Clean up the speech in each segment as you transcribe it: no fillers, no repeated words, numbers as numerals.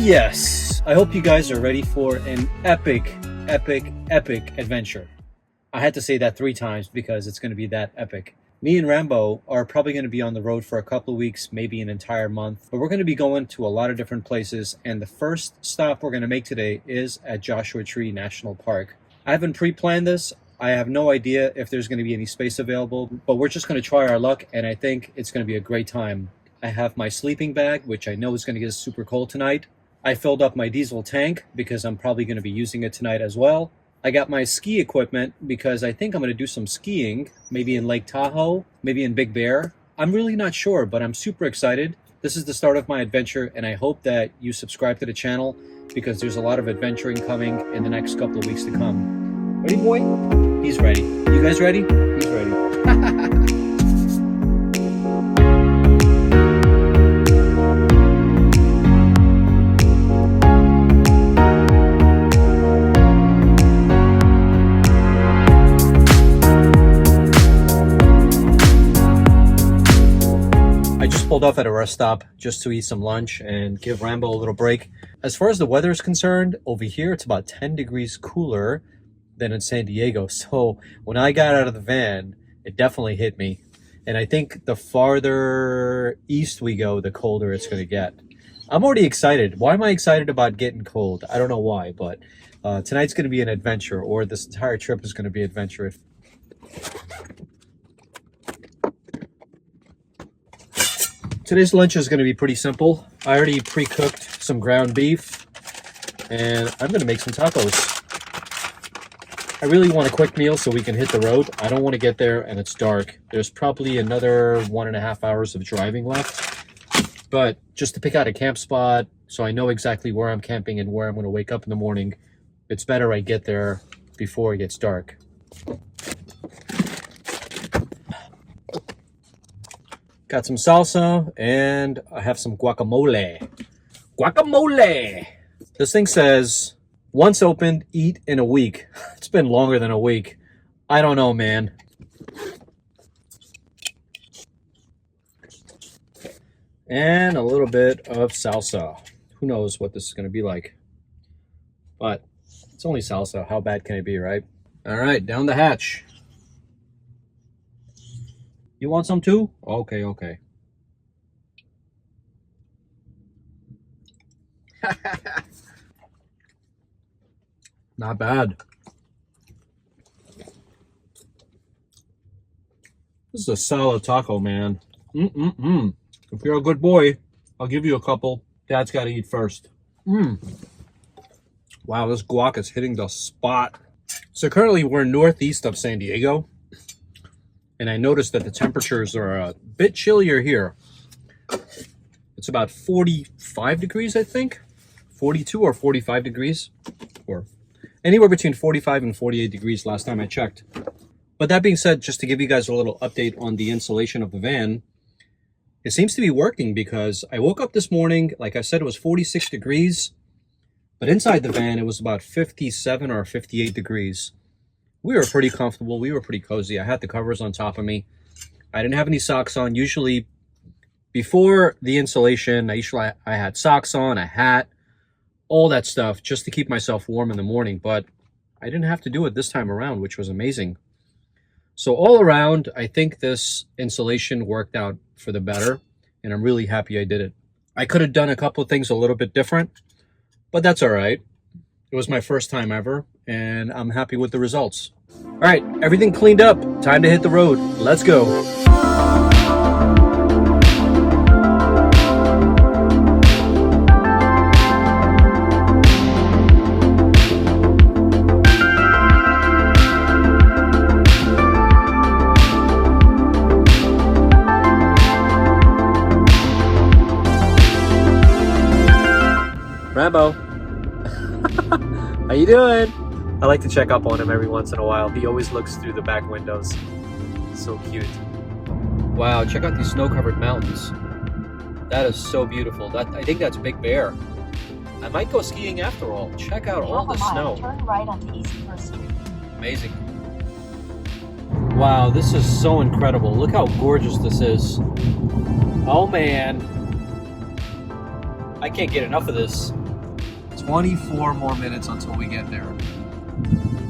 Yes, I hope you guys are ready for an epic adventure. I had to say that 3 times because it's going to be that epic. Me and Rambo are probably going to be on the road for a couple of weeks, maybe an entire month, but we're going to be going to a lot of different places, and the first stop we're going to make today is at Joshua Tree National Park. I haven't pre-planned this. I have no idea if there's going to be any space available, but we're just going to try our luck, and I think it's going to be a great time. I have my sleeping bag, which I know is going to get super cold tonight. I filled up my diesel tank because I'm probably going to be using it tonight as well. I got my ski equipment because I think I'm going to do some skiing, maybe in Lake Tahoe, maybe in Big Bear. I'm really not sure, but I'm super excited. This is the start of my adventure, and I hope that you subscribe to the channel because there's a lot of adventuring coming in the next couple of weeks to come. Ready, boy? He's ready. You guys ready? He's ready. Pulled off at a rest stop just to eat some lunch and give Rambo a little break. As far as the weather is concerned, over here it's about 10 degrees cooler than in San Diego. So when I got out of the van, it definitely hit me. And I think the farther east we go, the colder it's going to get. I'm already excited. Why am I excited about getting cold? I don't know why, but tonight's going to be an adventure, or this entire trip is going to be adventurous. Today's lunch is going to be pretty simple. I already pre-cooked some ground beef, and I'm going to make some tacos. I really want a quick meal so we can hit the road. I don't want to get there and it's dark. There's probably another 1.5 hours of driving left. But just to pick out a camp spot so I know exactly where I'm camping and where I'm going to wake up in the morning, it's better I get there before it gets dark. Got some salsa, and I have some guacamole. Guacamole! This thing says, once opened, eat in a week. It's been longer than a week. I don't know, man. And a little bit of salsa. Who knows what this is going to be like. But it's only salsa. How bad can it be, right? All right, down the hatch. You want some too? Okay, okay. Not bad. This is a solid taco, man. If you're a good boy, I'll give you a couple. Dad's got to eat first. Wow, this guac is hitting the spot. So currently we're northeast of San Diego, and I noticed that the temperatures are a bit chillier here. It's about 45 degrees, I think. 42 or 45 degrees, or anywhere between 45 and 48 degrees last time I checked. But that being said, just to give you guys a little update on the insulation of the van, it seems to be working because I woke up this morning, like I said, it was 46 degrees, but inside the van, it was about 57 or 58 degrees. We were pretty comfortable. We were pretty cozy. I had the covers on top of me. I didn't have any socks on. Usually before the insulation, I had socks on, a hat, all that stuff just to keep myself warm in the morning, but I didn't have to do it this time around, which was amazing. So all around, I think this insulation worked out for the better, and I'm really happy I did it. I could have done a couple of things a little bit different, but that's all right. It was my first time ever, and I'm happy with the results. All right, everything cleaned up. Time to hit the road. Let's go. Rambo, how you doing? I like to check up on him every once in a while. He always looks through the back windows. So cute. Wow, check out these snow-covered mountains. That is so beautiful. I think that's Big Bear. I might go skiing after all. Check out all the snow. Turn right onto East First Street. Amazing. Wow, this is so incredible. Look how gorgeous this is. Oh man. I can't get enough of this. 24 more minutes until we get there.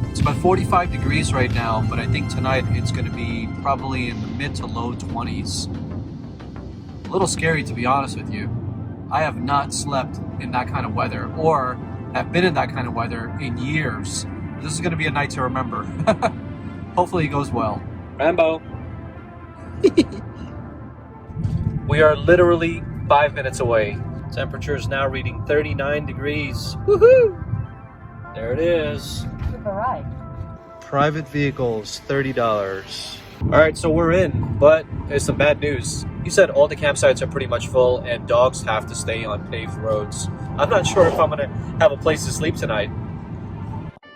It's about 45 degrees right now, but I think tonight it's going to be probably in the mid to low 20s. A little scary, to be honest with you. I have not slept in that kind of weather, or have been in that kind of weather in years. This is going to be a night to remember. Hopefully it goes well. Rambo. We are literally 5 minutes away. Temperature is now reading 39 degrees. Woohoo! There it is. You've arrived. Private vehicles, $30. All right, so we're in, but there's some bad news. He said all the campsites are pretty much full and dogs have to stay on paved roads. I'm not sure if I'm gonna have a place to sleep tonight.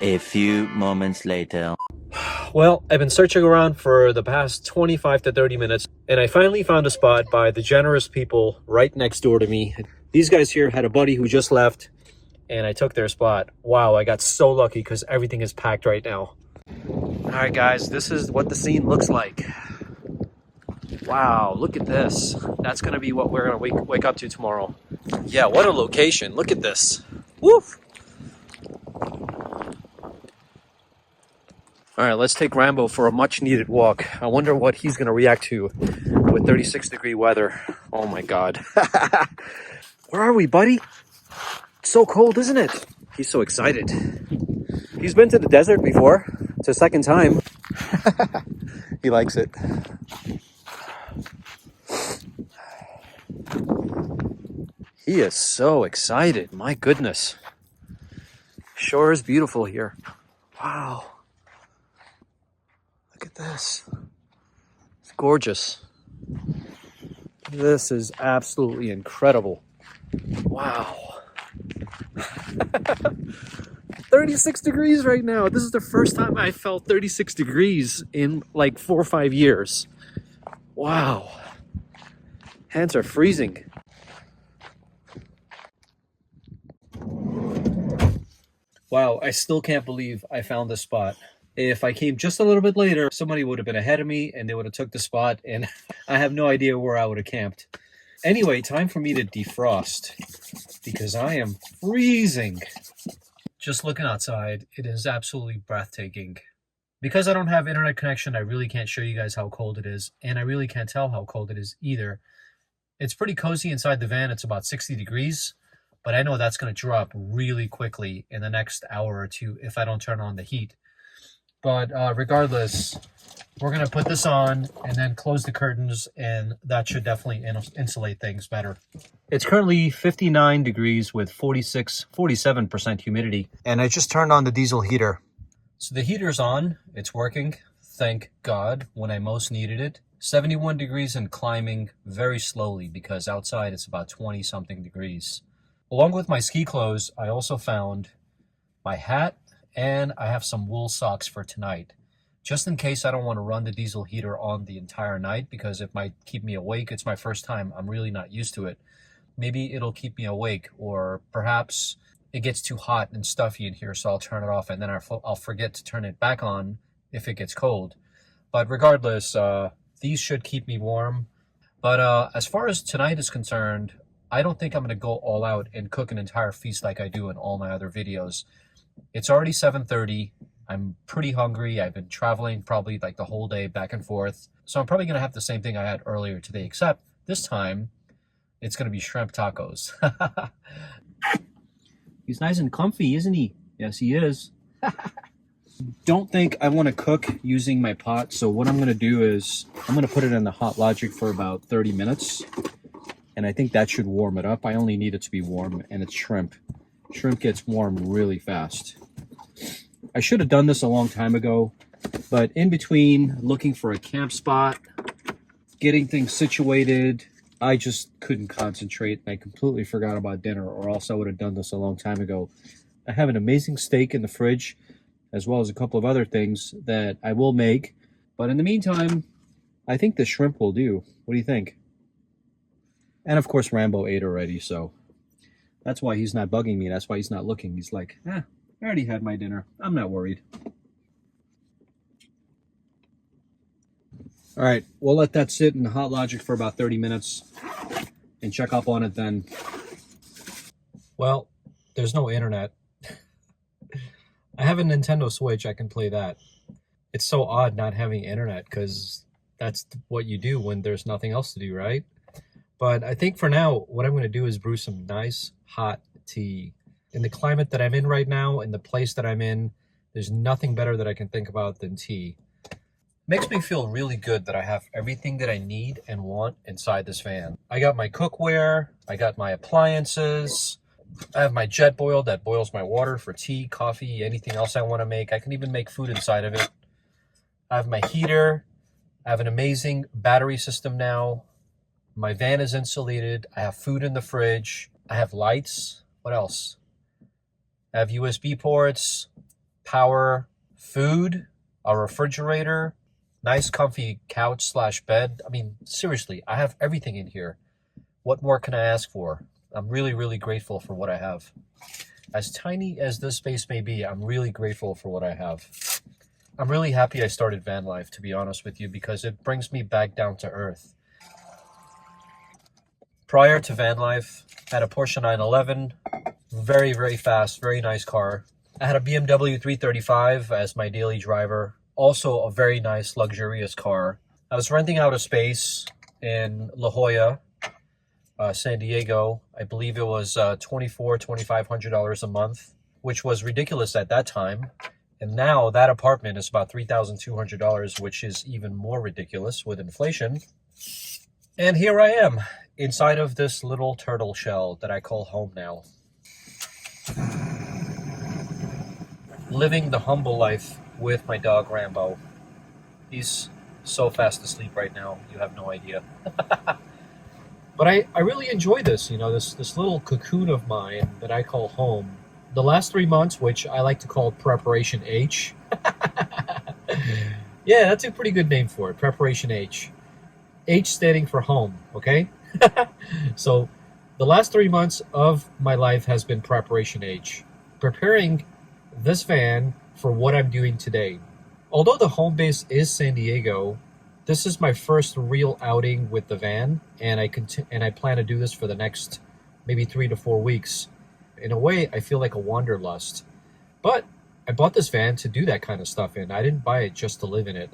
A few moments later. Well, I've been searching around for the past 25 to 30 minutes, and I finally found a spot by the generous people right next door to me. These guys here had a buddy who just left, and I took their spot. Wow, I got so lucky because everything is packed right now. All right, guys, this is what the scene looks like. Wow, look at this. That's going to be what we're going to wake up to tomorrow. Yeah, what a location. Look at this. Woof. All right, let's take Rambo for a much-needed walk. I wonder what he's going to react to with 36-degree weather. Oh, my God. Where are we, buddy? It's so cold, isn't it? He's so excited. He's been to the desert before. It's his second time. He likes it. He is so excited. My goodness. Sure is beautiful here. Wow. Look at this. It's gorgeous. This is absolutely incredible. Wow. 36 degrees right now. This is the first time I felt 36 degrees in like 4 or 5 years. Wow. Hands are freezing. Wow, I still can't believe I found this spot. If I came just a little bit later, somebody would have been ahead of me and they would have took the spot, and I have no idea where I would have camped. Anyway, time for me to defrost because I am freezing. Just looking outside, it is absolutely breathtaking. Because I don't have internet connection, I really can't show you guys how cold it is, and I really can't tell how cold it is either. It's pretty cozy inside the van. It's about 60 degrees, but I know that's going to drop really quickly in the next hour or two if I don't turn on the heat. But regardless, we're going to put this on and then close the curtains, and that should definitely insulate things better. It's currently 59 degrees with 47% humidity, and I just turned on the diesel heater. So the heater's on, it's working, thank God, when I most needed it. 71 degrees and climbing very slowly because outside it's about 20 something degrees. Along with my ski clothes, I also found my hat and I have some wool socks for tonight. Just in case I don't want to run the diesel heater on the entire night because it might keep me awake. It's my first time, I'm really not used to it. Maybe it'll keep me awake, or perhaps it gets too hot and stuffy in here, so I'll turn it off and then I'll forget to turn it back on if it gets cold. But regardless, these should keep me warm. But as far as tonight is concerned, I don't think I'm going to go all out and cook an entire feast like I do in all my other videos. It's already 7:30. I'm pretty hungry. I've been traveling probably like the whole day back and forth. So I'm probably going to have the same thing I had earlier today, except this time it's going to be shrimp tacos. He's nice and comfy, isn't he? Yes, he is. Don't think I want to cook using my pot. So what I'm going to do is I'm going to put it in the Hot Logic for about 30 minutes. And I think that should warm it up. I only need it to be warm, and it's shrimp. Shrimp gets warm really fast. I should have done this a long time ago, but in between looking for a camp spot, getting things situated, I just couldn't concentrate. I completely forgot about dinner, or else I would have done this a long time ago. I have an amazing steak in the fridge, as well as a couple of other things that I will make. But in the meantime, I think the shrimp will do. What do you think? And of course, Rambo ate already, so that's why he's not bugging me. That's why he's not looking. He's like, I already had my dinner. I'm not worried. All right, we'll let that sit in Hot Logic for about 30 minutes and check up on it then. Well, there's no internet. I have a Nintendo Switch. I can play that. It's so odd not having internet because that's what you do when there's nothing else to do, right? But I think for now, what I'm going to do is brew some nice hot tea. In the climate that I'm in right now, in the place that I'm in, there's nothing better that I can think about than tea. Makes me feel really good that I have everything that I need and want inside this van. I got my cookware, I got my appliances, I have my jet boil that boils my water for tea, coffee, anything else I want to make. I can even make food inside of it. I have my heater. I have an amazing battery system now. My van is insulated. I have food in the fridge. I have lights. What else? I have USB ports, power, food, a refrigerator, nice comfy couch / bed. I mean, seriously, I have everything in here. What more can I ask for? I'm really, really grateful for what I have. As tiny as this space may be, I'm really grateful for what I have. I'm really happy I started van life, to be honest with you, because it brings me back down to earth. Prior to van life, I had a Porsche 911, very, very fast, very nice car. I had a BMW 335 as my daily driver, also a very nice, luxurious car. I was renting out a space in La Jolla, San Diego. I believe it was $2,500 a month, which was ridiculous at that time. And now that apartment is about $3,200, which is even more ridiculous with inflation. And here I am, inside of this little turtle shell that I call home now. Living the humble life with my dog Rambo. He's so fast asleep right now, you have no idea. But I really enjoy this, you know, this little cocoon of mine that I call home. The last 3 months, which I like to call Preparation H. Yeah, that's a pretty good name for it, Preparation H. H standing for home, okay? So the last 3 months of my life has been Preparation H. Preparing this van for what I'm doing today. Although the home base is San Diego, this is my first real outing with the van, and I plan to do this for the next maybe 3 to 4 weeks. In a way, I feel like a wanderlust. But I bought this van to do that kind of stuff in. I didn't buy it just to live in it.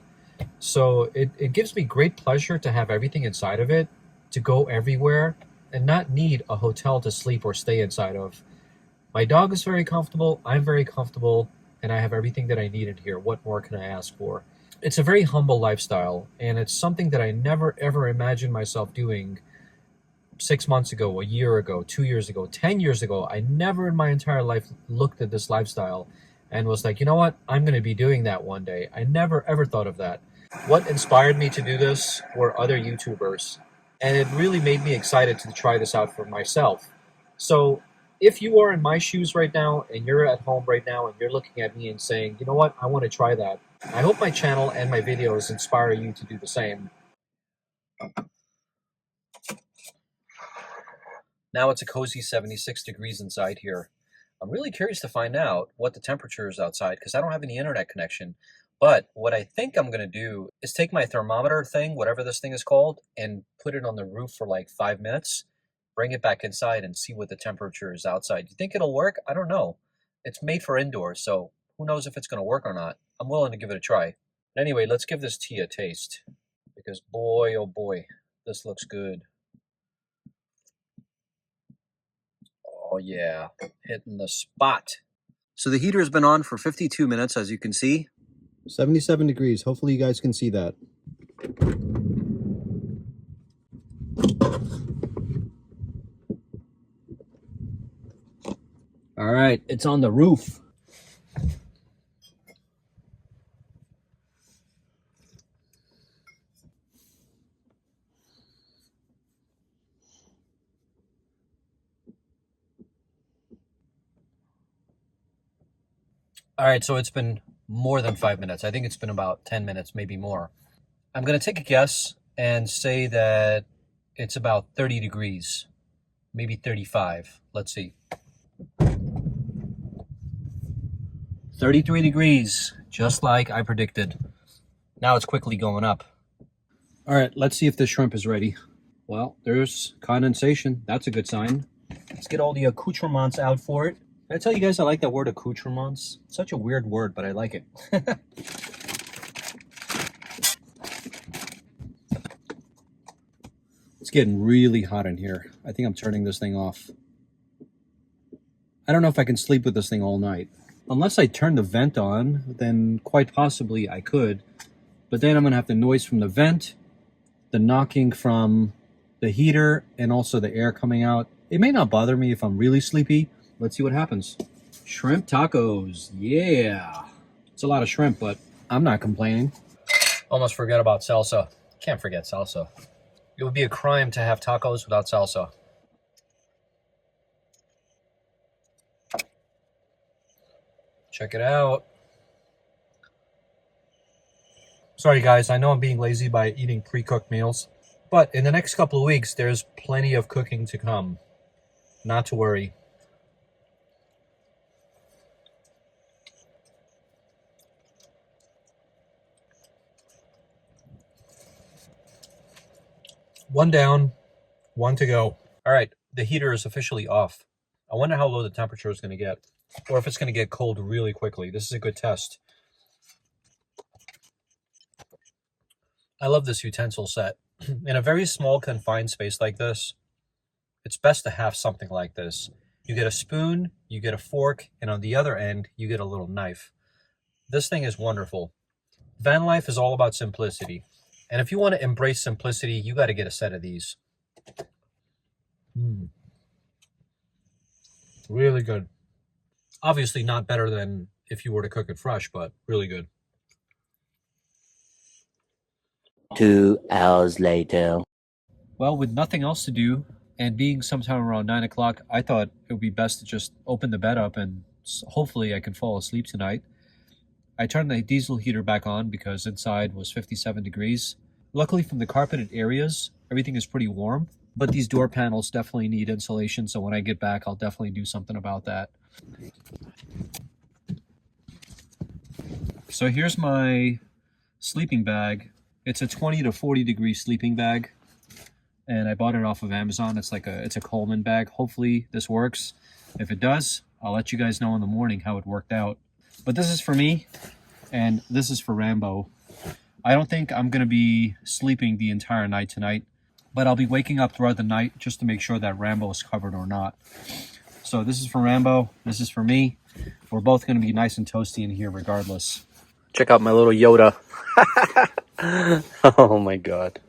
So it gives me great pleasure to have everything inside of it, to go everywhere, and not need a hotel to sleep or stay inside of. My dog is very comfortable, I'm very comfortable, and I have everything that I need in here. What more can I ask for? It's a very humble lifestyle, and it's something that I never ever imagined myself doing 6 months ago, a year ago, 2 years ago, 10 years ago. I never in my entire life looked at this lifestyle and was like, you know what? I'm going to be doing that one day. I never ever thought of that. What inspired me to do this were other YouTubers, and it really made me excited to try this out for myself. So if you are in my shoes right now and you're at home right now and you're looking at me and saying, you know what, I want to try that, I hope my channel and my videos inspire you to do the same. Now it's a cozy 76 degrees inside here. I'm really curious to find out what the temperature is outside because I don't have any internet connection. But what I think I'm going to do is take my thermometer thing, whatever this thing is called, and put it on the roof for like 5 minutes, bring it back inside and see what the temperature is outside. You think it'll work? I don't know. It's made for indoors, so who knows if it's going to work or not. I'm willing to give it a try. Anyway, let's give this tea a taste because boy, oh boy, this looks good. Oh yeah, hitting the spot. So the heater has been on for 52 minutes, as you can see. 77 degrees. Hopefully you guys can see that. All right, it's on the roof. All right, so it's been more than 5 minutes. I think it's been about 10 minutes, maybe more. I'm going to take a guess and say that it's about 30 degrees, maybe 35. Let's see. 33 degrees, just like I predicted. Now it's quickly going up. All right, let's see if this shrimp is ready. Well, there's condensation. That's a good sign. Let's get all the accoutrements out for it. Did I tell you guys I like that word accoutrements? It's such a weird word, but I like it. It's getting really hot in here. I think I'm turning this thing off. I don't know if I can sleep with this thing all night. Unless I turn the vent on, then quite possibly I could. But then I'm going to have the noise from the vent, the knocking from the heater, and also the air coming out. It may not bother me if I'm really sleepy. Let's see what happens. Shrimp tacos. Yeah. It's a lot of shrimp, but I'm not complaining. Almost forget about salsa. Can't forget salsa. It would be a crime to have tacos without salsa. Check it out. Sorry guys, I know I'm being lazy by eating pre-cooked meals, but in the next couple of weeks, there's plenty of cooking to come. Not to worry. One down, one to go. All right, the heater is officially off. I wonder how low the temperature is going to get, or if it's going to get cold really quickly. This is a good test. I love this utensil set. In a very small confined space like this, it's best to have something like this. You get a spoon, you get a fork, and on the other end, you get a little knife. This thing is wonderful. Van life is all about simplicity. And if you want to embrace simplicity, you got to get a set of these. Really good. Obviously not better than if you were to cook it fresh, but really good. 2 hours later. Well, with nothing else to do, and being sometime around 9 o'clock, I thought it would be best to just open the bed up and hopefully I can fall asleep tonight. I turned the diesel heater back on because inside was 57 degrees. Luckily from the carpeted areas, everything is pretty warm, but these door panels definitely need insulation, so when I get back, I'll definitely do something about that. So here's my sleeping bag. It's a 20 to 40 degree sleeping bag, and I bought it off of Amazon. It's a Coleman bag. Hopefully this works. If it does, I'll let you guys know in the morning how it worked out. But this is for me, and this is for Rambo. I don't think I'm going to be sleeping the entire night tonight, but I'll be waking up throughout the night just to make sure that Rambo is covered or not. So this is for Rambo. This is for me. We're both going to be nice and toasty in here regardless. Check out my little Yoda. Oh my God.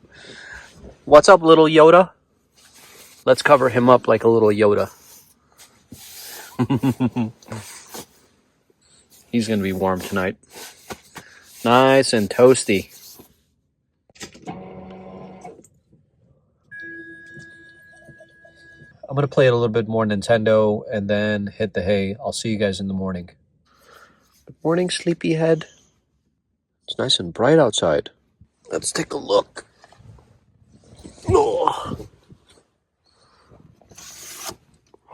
What's up, little Yoda? Let's cover him up like a little Yoda. He's going to be warm tonight. Nice and toasty. I'm going to play a little bit more Nintendo and then hit the hay. I'll see you guys in the morning. Good morning, sleepyhead. It's nice and bright outside. Let's take a look. Oh,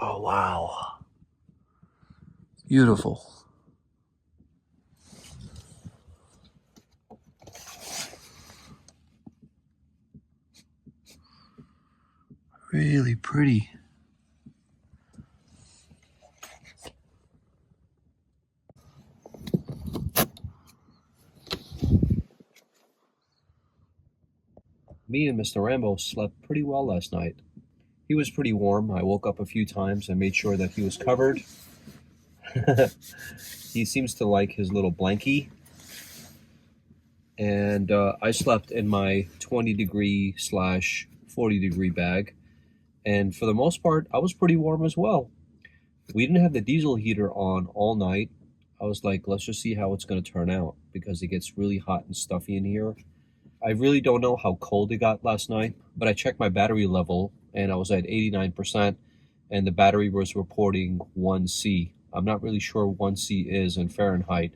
oh wow. Beautiful. Really pretty. Me and Mr. Rambo slept pretty well last night. He was pretty warm. I woke up a few times and made sure that he was covered. He seems to like his little blankie. And I slept in my 20-degree/40-degree bag. And for the most part, I was pretty warm as well. We didn't have the diesel heater on all night. I was like, let's just see how it's going to turn out because it gets really hot and stuffy in here. I really don't know how cold it got last night, but I checked my battery level and I was at 89% and the battery was reporting 1C. I'm not really sure 1C is in Fahrenheit,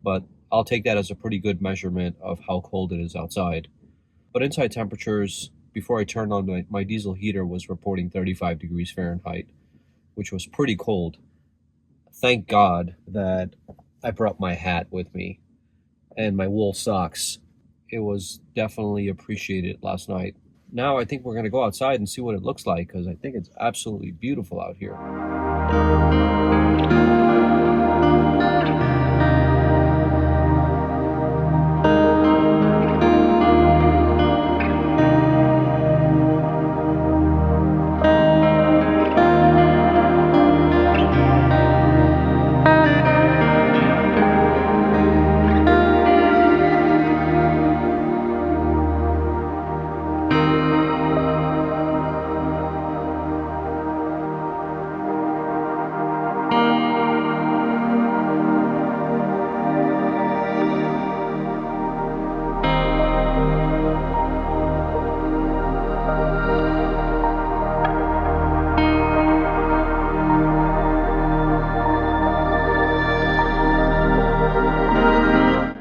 but I'll take that as a pretty good measurement of how cold it is outside. But inside temperatures, before I turned on my diesel heater, was reporting 35 degrees Fahrenheit, which was pretty cold. Thank God that I brought my hat with me and my wool socks. It was definitely appreciated last night. Now I think we're going to go outside and see what it looks like because I think it's absolutely beautiful out here.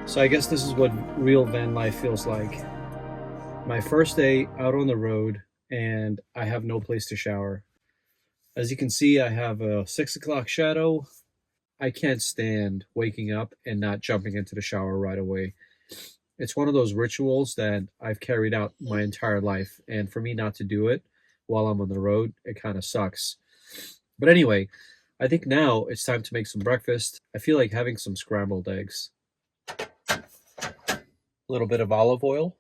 So I guess this is what real van life feels like. My first day out on the road and I have no place to shower. As you can see, I have a 6 o'clock shadow. I can't stand waking up and not jumping into the shower right away. It's one of those rituals that I've carried out my entire life. And for me not to do it while I'm on the road, it kind of sucks. But anyway, I think now it's time to make some breakfast. I feel like having some scrambled eggs. A little bit of olive oil.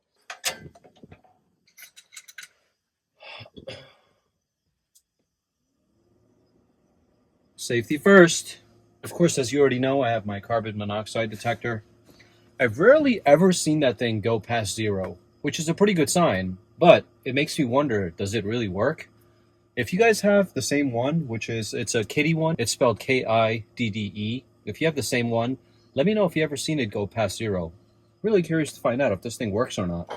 Safety first. Of course, as you already know, I have my carbon monoxide detector. I've rarely ever seen that thing go past 0, which is a pretty good sign, but it makes me wonder, does it really work? If you guys have the same one, it's a Kidde one, it's spelled Kidde. If you have the same one, let me know if you ever seen it go past 0. Really curious to find out if this thing works or not.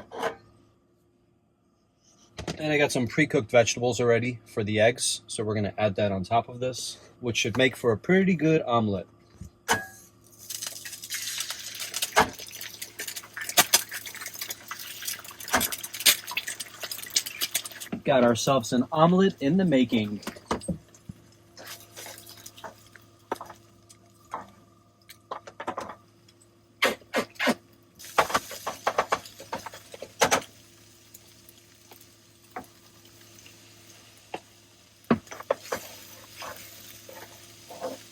And I got some pre-cooked vegetables already for the eggs, so we're going to add that on top of this, which should make for a pretty good omelet. Got ourselves an omelet in the making.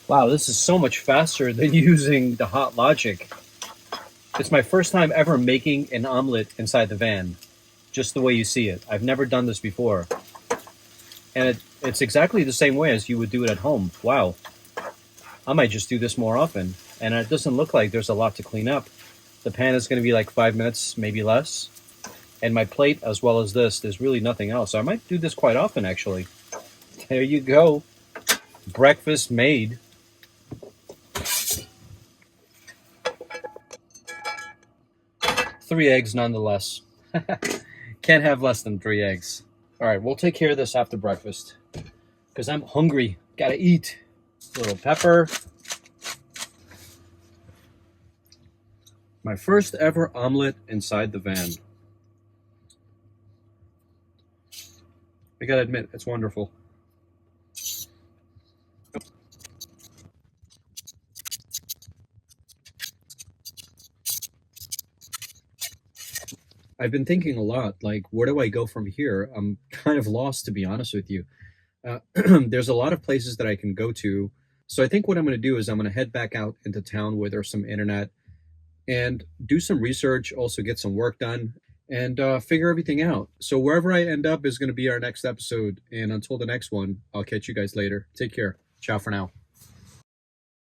Wow, this is so much faster than using the Hot Logic. It's my first time ever making an omelet inside the van, just the way you see it. I've never done this before. And it's exactly the same way as you would do it at home. Wow. I might just do this more often. And it doesn't look like there's a lot to clean up. The pan is going to be like 5 minutes, maybe less. And my plate, as well as this, there's really nothing else. I might do this quite often, actually. There you go. Breakfast made. 3 eggs nonetheless. Can't have less than 3 eggs. All right, we'll take care of this after breakfast because I'm hungry. Gotta eat. A little pepper. My first ever omelet inside the van. I gotta admit, it's wonderful. I've been thinking a lot, like, where do I go from here? I'm kind of lost, to be honest with you. There's a lot of places that I can go to. So I think what I'm going to do is I'm going to head back out into town where there's some internet and do some research, also get some work done, and figure everything out. So wherever I end up is going to be our next episode. And until the next one, I'll catch you guys later. Take care. Ciao for now.